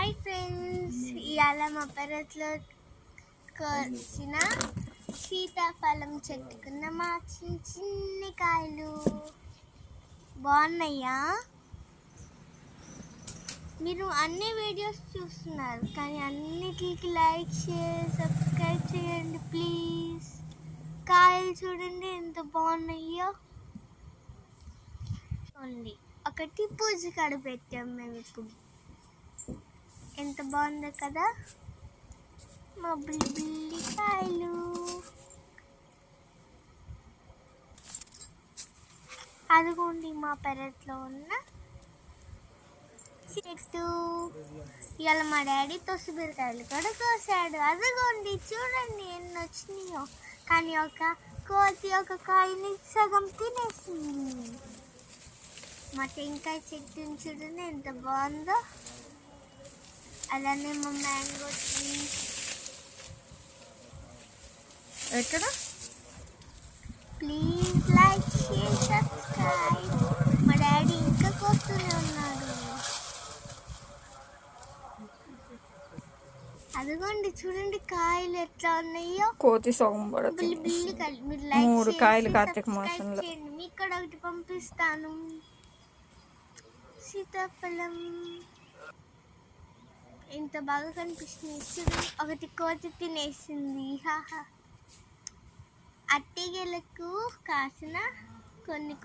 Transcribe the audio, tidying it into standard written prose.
Hi friends, ఇవాళ మా పెరట్లో కోసిన సీతాఫలం చెట్టుకున్న మా చిన్న చిన్న కాయలు బాగున్నాయా? మీరు అన్ని వీడియోస్ చూస్తున్నారు కానీ అన్నిటికి లైక్ షేర్ సబ్స్క్రైబ్ చేయండి ప్లీజ్. కాయలు చూడండి ఎంత బాగున్నాయో. చూడండి, ఒకటి పూజ కాడ పెట్టాం మేము. ఇప్పుడు ఎంత బాగుందో కదా మా బుల్లి కాయలు. అదిగోండి మా పెరట్లో ఉన్న చెట్టు. ఇవాళ మా డాడీ తొసిబీరకాయలు కూడా కోసాడు. అదిగోండి చూడండి ఎన్ని వచ్చినాయో. కానీ ఒక కోతి ఒక కాయని సగం తినేసింది. మా టెంకాయ చెట్టుని చూడండి ఎంత బాగుందో. అలానే మా మ్యాంగో ట్రీ. ఎక్కడ? Please like share subscribe. మా డాడీ ఇంకా కోస్తూనే ఉన్నాడు. అదిగోండి చూడండి కాయలు ఎట్లా ఉన్నాయో. కోతి సగం పడుతుంది. బిల్లి కాయలు. మీరు లైక్ 3 కాయలు కార్తీక సబ్స్క్రైబ్ మాసంలో. చేయండి. మీకు కూడా ఒకటి పంపిస్తాను. సీతాఫలం ఎంత బాగా కనిపిస్తుంది చూడండి. ఒకటి కోతి తినేసింది. హాహా. అట్టిగెలకు కాసిన కొన్ని